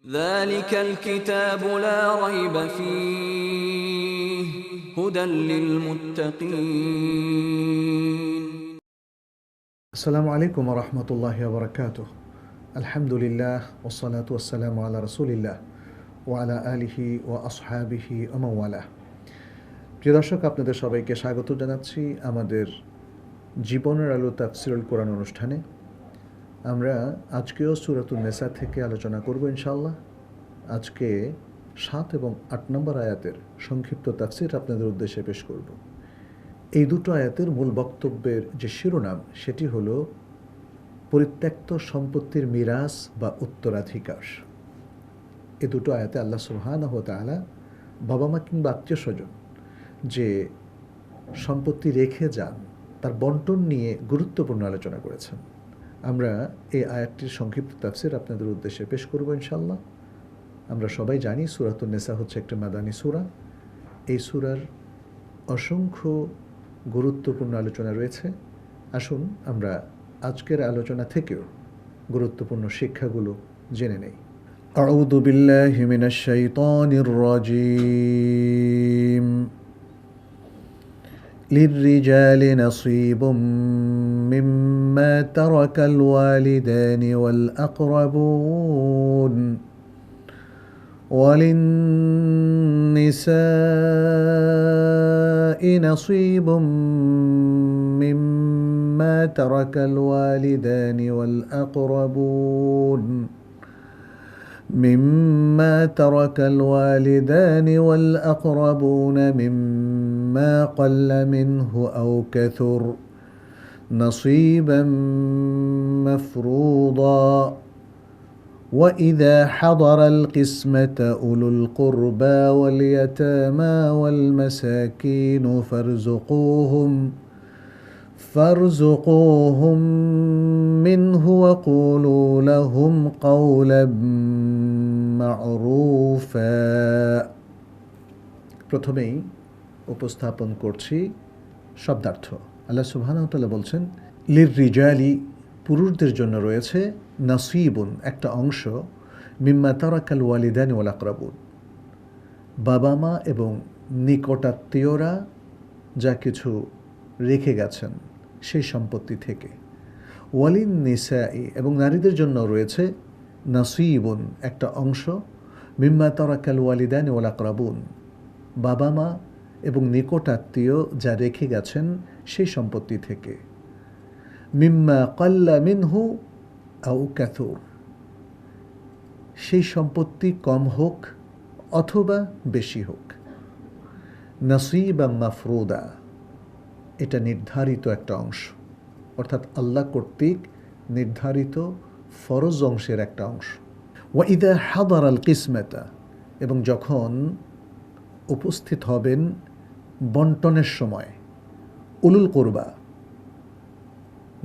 ذلك الكتاب لا ريب فيه هدى للمتقين. আসসালামু আলাইকুম ওয়া রাহমাতুল্লাহি ওয়া বারাকাতুহু। আলহামদুলিল্লাহ ওয়াসসালাতু ওয়াসসালামু আলা রাসূলিল্লাহ ওয়া আলা আলিহি ওয়া আসহাবিহি ওয়া মান ওয়ালাহ। প্রিয় দর্শক, আপনাদের সবাইকে স্বাগত জানাচ্ছি আমাদের জীবনের আলো তাফসীরুল কোরআন অনুষ্ঠানে। আমরা আজকেও সূরাতুন নিসা থেকে আলোচনা করব ইনশাআল্লাহ। আজকে ৭ এবং ৮ নম্বর আয়াতের সংক্ষিপ্ত তাফসীর আপনাদের উদ্দেশ্যে পেশ করব। এই দুটো আয়াতের মূল বক্তব্যের যে শিরোনাম সেটি হলো পরিত্যক্ত সম্পত্তির মিরাস বা উত্তরাধিকার। এ দুটো আয়াতে আল্লাহ সুবহানাহু ওয়া তাআলা বাবা মা কিংবা আত্মীয় স্বজন যে সম্পত্তি রেখে যান তার বন্টন নিয়ে গুরুত্বপূর্ণ আলোচনা করেছেন। আমরা এই আয়াতটির সংক্ষিপ্ত তাফসীর আপনাদের উদ্দেশ্যে পেশ করব ইনশাআল্লাহ। আমরা সবাই জানি সূরাতুন নিসা হচ্ছে একটি মাদানী সূরা। এই সূরার অসংখ্য গুরুত্বপূর্ণ আলোচনা রয়েছে। আসুন আমরা আজকের আলোচনা থেকেও গুরুত্বপূর্ণ শিক্ষাগুলো জেনে নেই। আউযু বিল্লাহি মিনাশ শাইতানির রাজীম। লিররিজালি নাসীবুম মিম্মা তারাকাল ওয়ালিদানি ওয়াল আকরাবুন وللنساء نصيب مما ترك الوالدان والأقربون مما قل منه أو كثر نصيبا مفروضا وإذا حضر القسمة أولو القربى واليتامى والمساكين فارزقوهم منه وقولوا لهم قولا معروفا। প্রথমেই উপস্থাপন করছি শব্দার্থ। আল্লাহ সুবহানাহু ওয়া তাআলা বলছেন, লিররিজালি, পুরুষদের জন্য রয়েছে, নাসিবুন, একটা অংশ, মিম্মা তারাকাল ওয়ালিদানি ওয়াল আকরাবুন, বাবা মা এবং নিকটাত্মীয়রা যা কিছু রেখে গেছেন সেই সম্পত্তি থেকে। ওয়ালিন নিসাই, এবং নারীদের জন্য রয়েছে নাসিবুন, একটা অংশ, মিম্মা তারাকাল ওয়ালিদানি ওয়াল আকরাবুন, বাবা মা এবং নিকটাত্মীয় যা রেখে গেছেন সেই সম্পত্তি থেকে। মিম্মা কাল্লা মিনহু আও কাসুর, সেই সম্পত্তি কম হোক অথবা বেশি হোক। নাসীবাম মাফরুদা, এটা নির্ধারিত একটা অংশ, অর্থাৎ আল্লাহ কর্তৃক নির্ধারিত ফরজ অংশের একটা অংশ। ওয়া ইদা হাদার আল কিসমাতা, এবং যখন উপস্থিত হবেন বন্টনের সময়, উলুল কুরবা,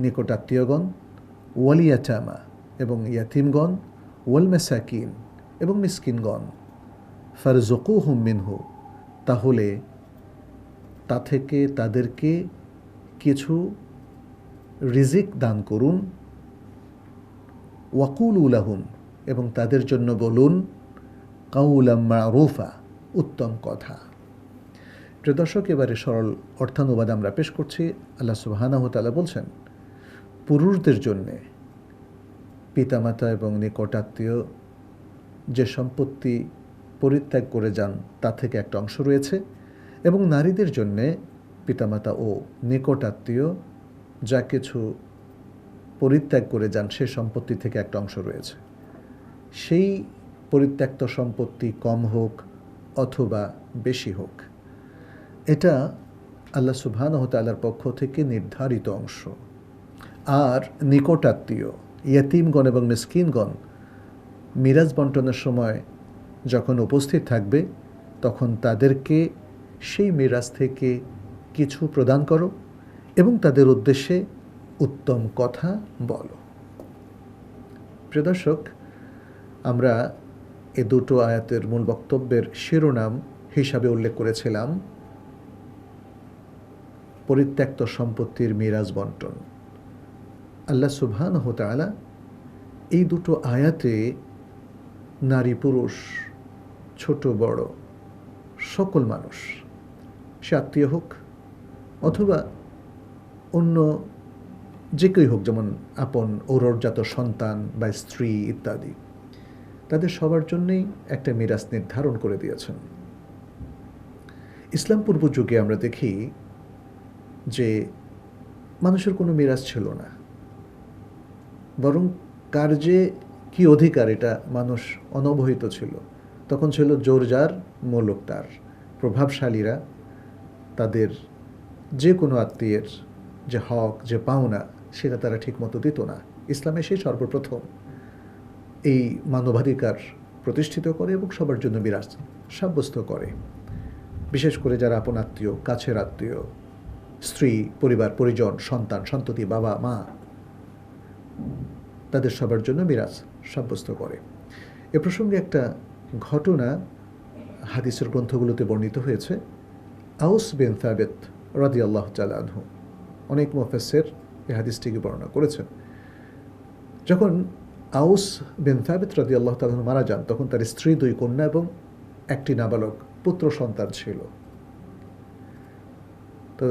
নিকটাত্মীয়গণ, ওয়াল ইয়াতামা, এবং ইয়াতিমগণ, ওয়াল মাসাকিন, এবং মিসকিনগণ, ফারজুকুহুম মিনহু, তাহলে তা থেকে তাদেরকে কিছু রিজিক দান করুন। ওয়াকুলু লাহুম, এবং তাদের জন্য বলুন কাউলাম মারুফা, উত্তম কথা। প্রিয় দর্শক, এবারে সরল অর্থানুবাদ আমরা পেশ করছি। আল্লাহ সুবহানাহু ওয়া তাআলা বলছেন, পুরুষদের জন্যে পিতামাতা এবং নিকটাত্মীয় যে সম্পত্তি পরিত্যাগ করে যান তা থেকে একটা অংশ রয়েছে, এবং নারীদের জন্যে পিতামাতা ও নিকটাত্মীয় যা কিছু পরিত্যাগ করে যান সে সম্পত্তি থেকে একটা অংশ রয়েছে। সেই পরিত্যক্ত সম্পত্তি কম হোক অথবা বেশি হোক, এটা আল্লাহ সুবহানাহু ওয়া তাআলার পক্ষ থেকে নির্ধারিত অংশ। আর নিকটাত্মীয়, ইয়াতিমগণ এবং মিসকিনগণ মিরাজ বন্টনের সময় যখন উপস্থিত থাকবে, তখন তাদেরকে সেই মিরাজ থেকে কিছু প্রদান করো এবং তাদের উদ্দেশ্যে উত্তম কথা বলো। প্রিয় দর্শক, আমরা এ দুটো আয়াতের মূল বক্তব্যের শিরোনাম হিসাবে উল্লেখ করেছিলাম পরিত্যক্ত সম্পত্তির মিরাজ বন্টন। আল্লাহ সুবহানাহু ওয়া তাআলা এই দুটো আয়াতে নারী পুরুষ, ছোট বড় সকল মানুষ, সে আত্মীয় হোক অথবা অন্য যে কেউই হোক, যেমন আপন ঔরজাত সন্তান বা স্ত্রী ইত্যাদি, তাদের সবার জন্যেই একটা মিরাস নির্ধারণ করে দিয়েছেন। ইসলাম পূর্ব যুগে আমরা দেখি যে মানুষের কোনো মিরাস ছিল না, বরং কার যে কী অধিকার এটা মানুষ অনবহিত ছিল। তখন ছিল জোর যার মুলক তার, প্রভাবশালীরা তাদের যে কোনো আত্মীয়ের যে হক যে পাওনা সেটা তারা ঠিকমতো দিত না। ইসলামে সেই সর্বপ্রথম এই মানবাধিকার প্রতিষ্ঠিত করে এবং সবার জন্য মিরাস সাব্যস্ত করে। বিশেষ করে যারা আপন আত্মীয়, কাছের আত্মীয়, স্ত্রী, পরিবার পরিজন, সন্তান সন্ততি, বাবা মা, তাদের সবার জন্য মিরাস সাব্যস্ত করে। এ প্রসঙ্গে একটা ঘটনা হাদিসের গ্রন্থগুলোতে বর্ণিত হয়েছে। আউস বিন সাবিত রাদিয়াল্লাহু তাআলা আনহু, অনেক মুফাসসির এই হাদিসটিকে বর্ণনা করেছেন। যখন আউস বিন সাবিত রাদিয়াল্লাহু তাআলা মারা যান, তখন তার স্ত্রী, 2 কন্যা এবং একটি নাবালক পুত্র সন্তান ছিল। তো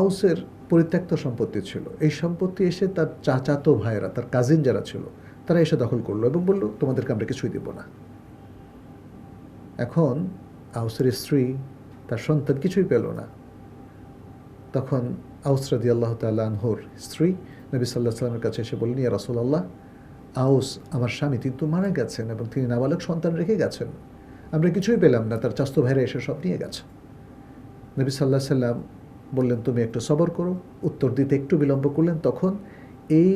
আউসের পরিত্যক্ত সম্পত্তি ছিল। এই সম্পত্তি এসে তার চাচাতো ভাইয়েরা, তার কাজিন যারা ছিল, তারা এসে দখল করলো এবং বলল, তোমাদেরকে আমরা কিছুই দেব না। এখন আউসের স্ত্রী, তার সন্তান কিছুই পেল না। তখন আউস রাদিয়াল্লাহু তাআলা আনহুর স্ত্রী নবী সাল্লাল্লাহু আলাইহি ওয়াসাল্লামের কাছে এসে বললেন, ইয়া রাসূলুল্লাহ, আউস আমার স্বামী কিন্তু মারা গেছেন এবং তিনি নাবালক সন্তান রেখে গেছেন, আমরা কিছুই পেলাম না, তার চাচতো ভাইরা এসে সব নিয়ে গেছে। নবী সাল্লাল্লাহু আলাইহি ওয়াসাল্লাম বললেন, তুমি একটু সবর করো। উত্তর দিতে একটু বিলম্ব করলেন। তখন এই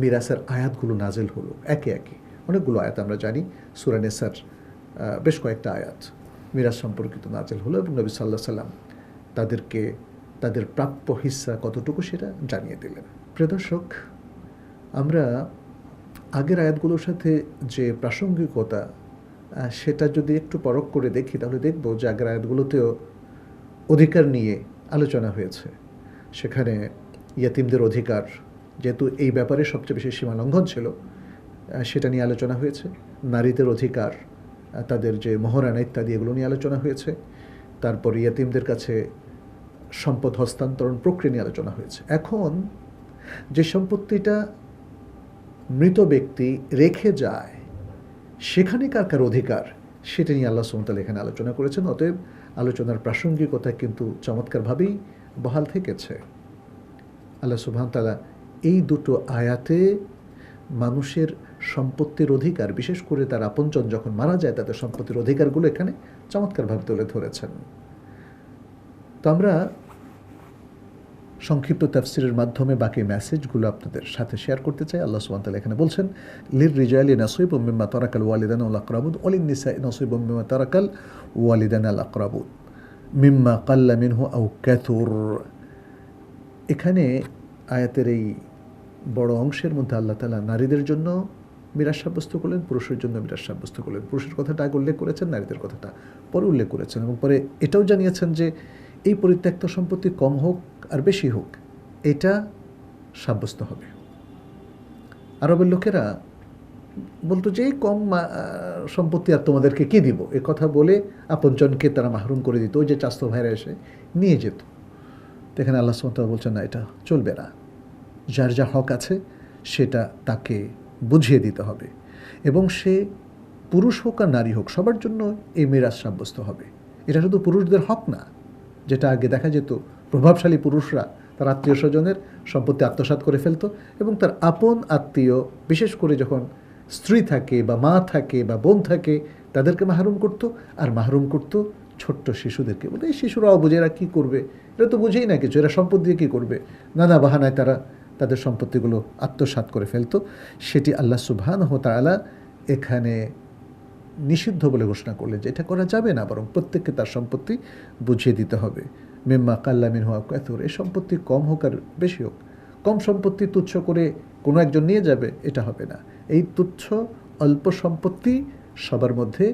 মিরাসের আয়াতগুলো নাজিল হলো একে একে। অনেকগুলো আয়াত আমরা জানি, সূরা নিসার বেশ কয়েকটা আয়াত মিরাস সম্পর্কিত নাজিল হলো এবং নবী সাল্লাল্লাহু আলাইহি ওয়াসাল্লাম তাদেরকে তাদের প্রাপ্য হিস্সা কতটুকু সেটা জানিয়ে দিলেন। প্রিয় দর্শক, আমরা আগের আয়াতগুলোর সাথে যে প্রাসঙ্গিকতা সেটা যদি একটু পরখ করে দেখি, তাহলে দেখব যে আগের আয়াতগুলোতেও অধিকার নিয়ে আলোচনা হয়েছে। সেখানে ইয়াতিমদের অধিকার, যেহেতু এই ব্যাপারে সবচেয়ে বেশি সীমা লঙ্ঘন ছিল, সেটা নিয়ে আলোচনা হয়েছে। নারীদের অধিকার, তাদের যে মহারানা ইত্যাদি, এগুলো নিয়ে আলোচনা হয়েছে। তারপর ইয়াতিমদের কাছে সম্পদ হস্তান্তরণ প্রক্রিয়া নিয়ে আলোচনা হয়েছে। এখন যে সম্পত্তিটা মৃত ব্যক্তি রেখে যায়, সেখানে কার কার অধিকার, সেটা নিয়ে আল্লাহ সুবহানাহু ওয়া তাআলা এখানে আলোচনা করেছেন। অতএব আলোচনার প্রাসঙ্গিকতা কিন্তু চমৎকারভাবেই বহাল থেকেছে। আল্লাহ সুবহানাহু ওয়া তাআলা এই দুটো আয়াতে মানুষের সম্পত্তির অধিকার, বিশেষ করে তার আপনজন যখন মারা যায়, তাদের সম্পত্তির অধিকারগুলো এখানে চমৎকারভাবে তুলে ধরেছেন। তো আমরা সংক্ষিপ্ত তাফসিরের মাধ্যমে বাকি মেসেজগুলো আপনাদের সাথে শেয়ার করতে চাই। আল্লাহ সুবহানাহু ওয়া তাআলা এখানে বলছেন, লিররিজালি নাসীবুম মিম্মা তারাকাল ওয়ালিদান ওয়াল আকরাবুন ওয়া লিন-নিসাই নাসীবুম মিম্মা তারাকাল ওয়ালিদান ওয়াল আকরাবুন মিম্মা কাল্লা মিনহু আও কাসুর। এখানে আয়াতের এই বড় অংশের মধ্যে আল্লাহ তাআলা নারীদের জন্য মিরাস সাব্যস্ত করলেন, পুরুষের জন্য মিরাস সাব্যস্ত করলেন। পুরুষের কথাটা আগে উল্লেখ করেছেন, নারীদের কথাটা পরে উল্লেখ করেছেন এবং পরে এটাও জানিয়েছেন যে এই পরিত্যক্ত সম্পত্তি কম হোক আর বেশি হোক, এটা সাব্যস্ত হবে। আরবের লোকেরা বলতো যে এই কম সম্পত্তি আর তোমাদেরকে কী দিব, এ কথা বলে আপনজনকে তারা মাহরুম করে দিত। ওই যে চাস্তো ভাইরা এসে নিয়ে যেত। তো এখানে আল্লাহ সুবহানাহু ওয়া তাআলা বলছেন, না, এটা চলবে না। যার যা হক আছে সেটা তাকে বুঝিয়ে দিতে হবে এবং সে পুরুষ হোক আর নারী হোক, সবার জন্য এই মিরাস সাব্যস্ত হবে। এটা শুধু পুরুষদের হক না, যেটা আগে দেখা যেত প্রভাবশালী পুরুষরা তার আত্মীয় স্বজনের সম্পত্তি আত্মসাৎ করে ফেলতো এবং তার আপন আত্মীয়, বিশেষ করে যখন স্ত্রী থাকে বা মা থাকে বা বোন থাকে, তাদেরকে মাহরুম করতো। আর মাহরুম করতো ছোট্ট শিশুদেরকে। বলে এই শিশুরাও বুঝে, এরা কী করবে, এরা তো বুঝেই না কিছু, এরা সম্পদ দিয়ে কী করবে, নানা বাহানায় তারা তাদের সম্পত্তিগুলো আত্মসাৎ করে ফেলতো। সেটি আল্লাহ সুবহানাহু ওয়া তাআলা এখানে নিষিদ্ধ বলে ঘোষণা করলেন যে এটা করা যাবে না, বরং প্রত্যেককে তার সম্পত্তি বুঝিয়ে দিতে হবে। মিম্মা কাল্লা মিনহু আও কাসুর, এই সম্পত্তি কম হোক আর বেশি হোক। কম সম্পত্তি তুচ্ছ করে কোনো একজন নিয়ে যাবে, এটা হবে না। এই তুচ্ছ অল্প সম্পত্তি সবার মধ্যে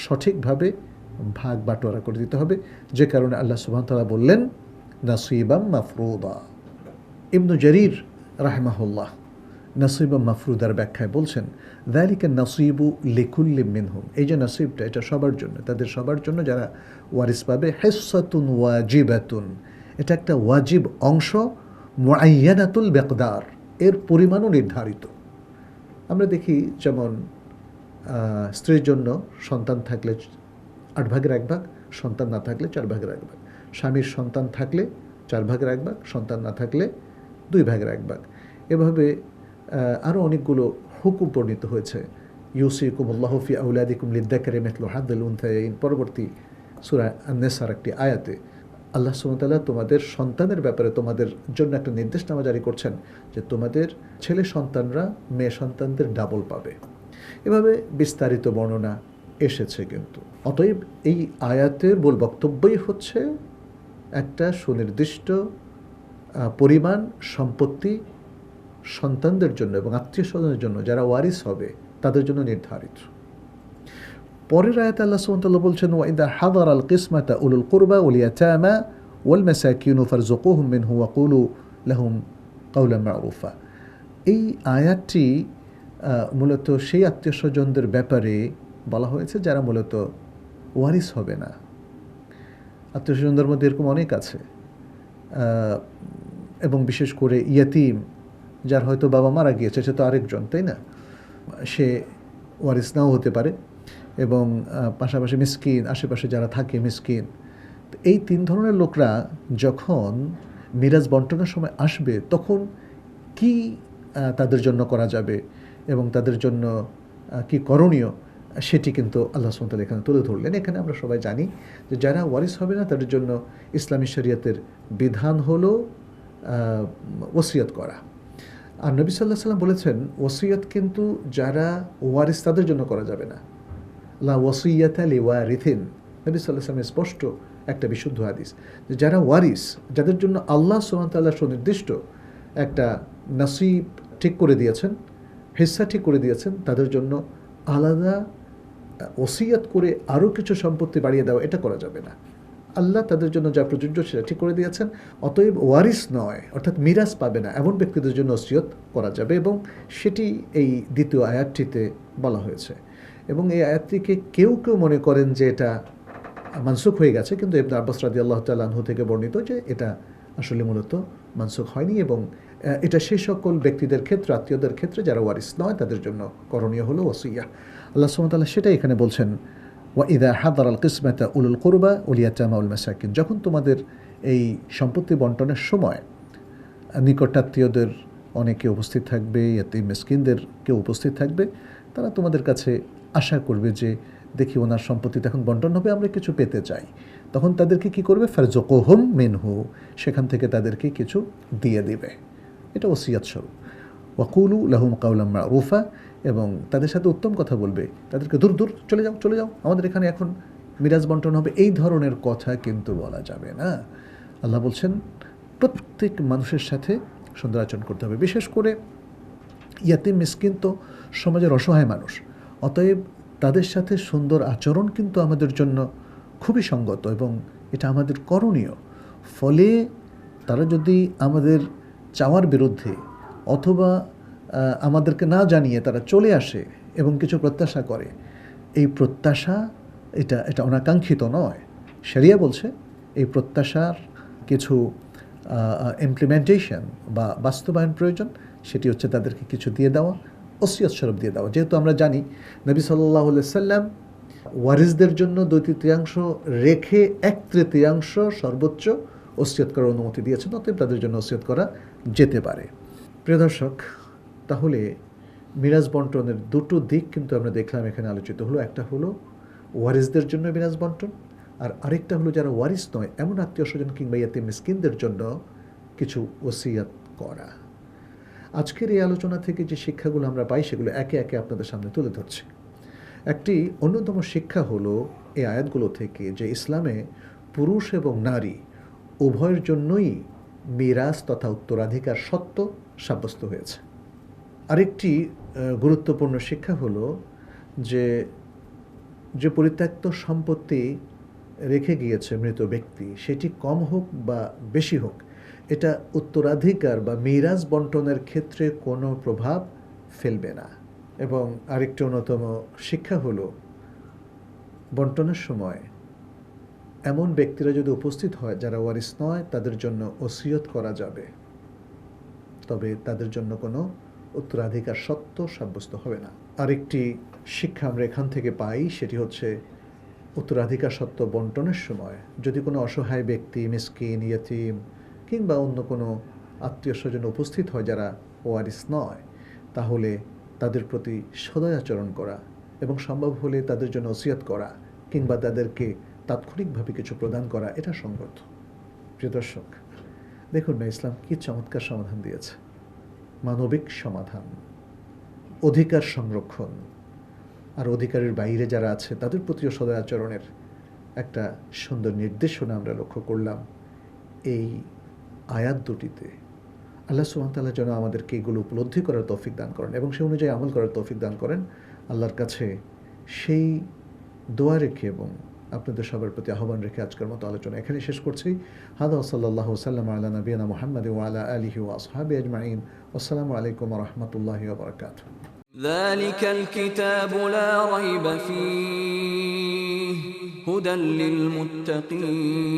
সঠিকভাবে ভাগ বাটোয়ারা করে দিতে হবে। যে কারণে আল্লাহ সুবহানাহু ওয়া তাআলা বললেন নাসীবাম মাফরুদা। ইবনু জারীর রাহিমাহুল্লাহ নাসিব মাফরুদার ব্যাখ্যায় বলছেন যালিকা নাসিবু লিকুল্লি মিনহুম, এই যে নাসিবটা এটা সবার জন্য, তাদের সবার জন্য যারা ওয়ারিস পাবে। হিসসাতুন ওয়াজিবাতুন, এটা একটা ওয়াজিব অংশ, মুআয়্যানাতুল মিকদার, এর পরিমাণও নির্ধারিত। আমরা দেখি যেমন স্ত্রীর জন্য সন্তান থাকলে 8/1 সন্তান না থাকলে 4/1, স্বামীর সন্তান থাকলে 4/1, সন্তান না থাকলে 2/1। এভাবে আরও অনেকগুলো হুকুম বর্ণিত হয়েছে। ইউসিকুমুল্লাহু ফি আওলাদিকুম লিযযাকারি মিসলু হাযযিল উনসায়াইন, পরবর্তী সূরা আন-নিসার একটি আয়াতে আল্লাহ সুবহানাহু ওয়া তাআলা তোমাদের সন্তানের ব্যাপারে তোমাদের জন্য একটা নির্দেশনামা জারি করছেন যে তোমাদের ছেলে সন্তানরা মেয়ে সন্তানদের ডাবল পাবে। এভাবে বিস্তারিত বর্ণনা এসেছে। কিন্তু অতএব এই আয়াতের মূল বক্তব্যই হচ্ছে একটা সুনির্দিষ্ট পরিমাণ সম্পত্তি সন্তানদের জন্য এবং আত্মীয় স্বজনের জন্য যারা ওয়ারিস হবে তাদের জন্য নির্ধারিত। পরের আয়াতে আল্লাহ সুবহানাহু ওয়া তাআলা বলছেন ওয়াইদা হাদারাল কিসমাতা উলুল কুরবা ওয়াল ইয়াতামা ওয়াল মাসাকিনু ফারযুকুহুম মিনহু ওয়া কুলু লাহুম কাওলান মা'রুফা। এই আয়াতটি মূলত সেই আত্মীয় স্বজনদের ব্যাপারে বলা হয়েছে যারা মূলত ওয়ারিস হবে না। আত্মীয় স্বজনদের মধ্যে এরকম অনেক আছে, এবং বিশেষ করে ইয়াতিম, যার হয়তো বাবা মারা গিয়েছে, সে তো আরেকজন, তাই না? সে ওয়ারিস নাও হতে পারে। এবং পাশাপাশি মিসকিন, আশেপাশে যারা থাকে মিসকিন। এই 3 ধরনের লোকরা যখন মিরাজ বন্টনের সময় আসবে তখন কি তাদের জন্য করা যাবে এবং তাদের জন্য কি করণীয়, সেটি কিন্তু আল্লাহ সুবহানাহু ওয়া তাআলা এখানে তুলে ধরলেন। এখানে আমরা সবাই জানি যে যারা ওয়ারিস হবে না তাদের জন্য ইসলামী শরীয়তের বিধান হলো ওসিয়ত করা। আর নবী সাল্লাল্লাহু আলাইহি ওয়াসাল্লাম বলেছেন ওসিয়ত কিন্তু যারা ওয়ারিস তাদের জন্য করা যাবে না। লা ওয়াসিয়াতা লিওয়ারিথিন, নবী সাল্লাল্লাহু আলাইহি ওয়াসাল্লাম স্পষ্ট একটা বিশুদ্ধ হাদিস যে যারা ওয়ারিস, যাদের জন্য আল্লাহ সুবহানাহু ওয়া তাআলা সুনির্দিষ্ট একটা নসিব ঠিক করে দিয়েছেন, হিস্সা ঠিক করে দিয়েছেন, তাদের জন্য আলাদা ওসিয়ত করে আরও কিছু সম্পত্তি বাড়িয়ে দেওয়া এটা করা যাবে না। আল্লাহ তাদের জন্য যা প্রযোজ্য সেটা ঠিক করে দিয়েছেন। অতএব ওয়ারিস নয়, অর্থাৎ মিরাজ পাবে না এমন ব্যক্তিদের জন্য ওসিয়ত করা যাবে, এবং সেটি এই দ্বিতীয় আয়াতটিতে বলা হয়েছে। এবং এই আয়াতটিকে কেউ কেউ মনে করেন যে এটা মানসুখ হয়ে গেছে, কিন্তু ইবনে আব্বাস রাদিয়াল্লাহু তাআলা আনহু থেকে বর্ণিত যে এটা আসলে মূলত মানসুখ হয়নি, এবং এটা সেই সকল ব্যক্তিদের ক্ষেত্রে, আত্মীয়দের ক্ষেত্রে যারা ওয়ারিস নয় তাদের জন্য করণীয় হলো ওসিয়া। আল্লাহ সুবহানাহু ওয়া তাআলা সেটাই এখানে বলছেন ওয়াইদা হাদারাল কিসমাতা উলুল কুরবা ওয়াল ইয়াতামা ওয়াল মাসাকিন, যখন তোমাদের এই সম্পত্তি বন্টনের সময় নিকটাত্মীয়দের অনেকে উপস্থিত থাকবে, ইয়াতীম মিসকিনদের কেউ উপস্থিত থাকবে, তারা তোমাদের কাছে আশা করবে যে দেখি ওনার সম্পত্তিতে এখন বন্টন হবে, আমরা কিছু পেতে চাই। তখন তাদেরকে কি করবে? ফারযুকুহুম মিনহু, সেখান থেকে তাদেরকে কিছু দিয়ে দিবে। এটা ওসিয়াত স্বরূপ। ওয়াকুলু লাহুম কাওলাম মা'রুফা, এবং তাদের সাথে উত্তম কথা বলবে, তাদেরকে দূর দূর চলে যাও, চলে যাও, আমাদের এখানে এখন মিরাজ বন্টন হবে, এই ধরনের কথা কিন্তু বলা যাবে না। আল্লাহ বলছেন প্রত্যেক মানুষের সাথে সুন্দর আচরণ করতে হবে। বিশেষ করে ইয়াতিম মিসকিন তো সমাজের অসহায় মানুষ, অতএব তাদের সাথে সুন্দর আচরণ কিন্তু আমাদের জন্য খুবই সঙ্গত এবং এটা আমাদের করণীয়। ফলে তারা যদি আমাদের চাওয়ার বিরুদ্ধে অথবা আমাদেরকে না জানিয়ে তারা চলে আসে এবং কিছু প্রত্যাশা করে, এই প্রত্যাশা এটা অনাকাঙ্ক্ষিত নয়। শরিয়া বলছে এই প্রত্যাশার কিছু ইমপ্লিমেন্টেশন বা বাস্তবায়ন প্রয়োজন, সেটি হচ্ছে তাদেরকে কিছু দিয়ে দেওয়া, ওসিয়ত স্বরূপ দিয়ে দেওয়া। যেহেতু আমরা জানি নবী সাল্লাল্লাহু আলাইহি সাল্লাম ওয়ারিসদের জন্য 2/3 রেখে 1/3 সর্বোচ্চ ওসিয়ত করার অনুমতি দিয়েছেন, অতএব তাদের জন্য ওসিয়ত করা যেতে পারে। প্রিয় দর্শক, তাহলে মিরাজ বন্টনের দুটো দিক কিন্তু আমরা দেখলাম এখানে আলোচিত হলো। একটা হলো ওয়ারিসদের জন্য মিরাজ বন্টন, আর আরেকটা হলো যারা ওয়ারিস নয় এমন আত্মীয় স্বজন কিংবা ইয়াতীম মিসকিনদের জন্য কিছু ওসিয়ত করা। আজকের এই আলোচনা থেকে যে শিক্ষাগুলো আমরা পাই সেগুলো একে একে আপনাদের সামনে তুলে ধরছি। একটি অন্যতম শিক্ষা হলো এই আয়াতগুলো থেকে যে ইসলামে পুরুষ এবং নারী উভয়ের জন্যই মিরাজ তথা উত্তরাধিকার সত্ত্ব সাব্যস্ত হয়েছে। আরেকটি গুরুত্বপূর্ণ শিক্ষা হলো যে পরিত্যক্ত সম্পত্তি রেখে গিয়েছে মৃত ব্যক্তি, সেটি কম হোক বা বেশি হোক, এটা উত্তরাধিকার বা মিরাজ বন্টনের ক্ষেত্রে কোনো প্রভাব ফেলবে না। এবং আরেকটি অন্যতম শিক্ষা হলো, বন্টনের সময় এমন ব্যক্তিরা যদি উপস্থিত হয় যারা ওয়ারিস নয়, তাদের জন্য ওসিয়ত করা যাবে, তবে তাদের জন্য কোনো উত্তরাধিকার সত্ত্ব সাব্যস্ত হবে না। আরেকটি শিক্ষা আমরা এখান থেকে পাই, সেটি হচ্ছে উত্তরাধিকার সত্ত্ব বন্টনের সময় যদি কোনো অসহায় ব্যক্তি, মিসকিন, ইয়েতিম কিংবা অন্য কোনো আত্মীয় স্বজন উপস্থিত হয় যারা ওয়ারিস নয়, তাহলে তাদের প্রতি সদয়াচরণ করা এবং সম্ভব হলে তাদের জন্য ওসিয়ত করা কিংবা তাদেরকে তাৎক্ষণিকভাবে কিছু প্রদান করা, এটা সঙ্গত। প্রিয় দর্শক, দেখুন না ইসলাম কি চমৎকার সমাধান দিয়েছে। মানবিক সমাধান, অধিকার সংরক্ষণ, আর অধিকারের বাইরে যারা আছে তাদের প্রতিও সদয়াচরণের একটা সুন্দর নির্দেশনা আমরা লক্ষ্য করলাম এই আয়াত দুটিতে। আল্লাহ সুবহানাহু ওয়া তাআলা যেন আমাদেরকে এগুলো উপলব্ধি করার তৌফিক দান করেন এবং সেই অনুযায়ী আমল করার তৌফিক দান করেন। আল্লাহর কাছে সেই দোয়া রেখে এবং আপনাদের সবার প্রতি আহ্বান রেখে আজকের মতো আলোচনা এখানে শেষ করছি। হাদা সাল্লাল্লাহু সাল্লাম আলা নবিয়িনা মুহাম্মাদ ওয়া আলা আলিহি ওয়া আসহাবিহি আজমাইন। আসসালামু আলাইকুম ওয়া রাহমাতুল্লাহি ওয়া বারাকাতুহু। ذلك الكتاب لا ريب فيه هدى للمتقين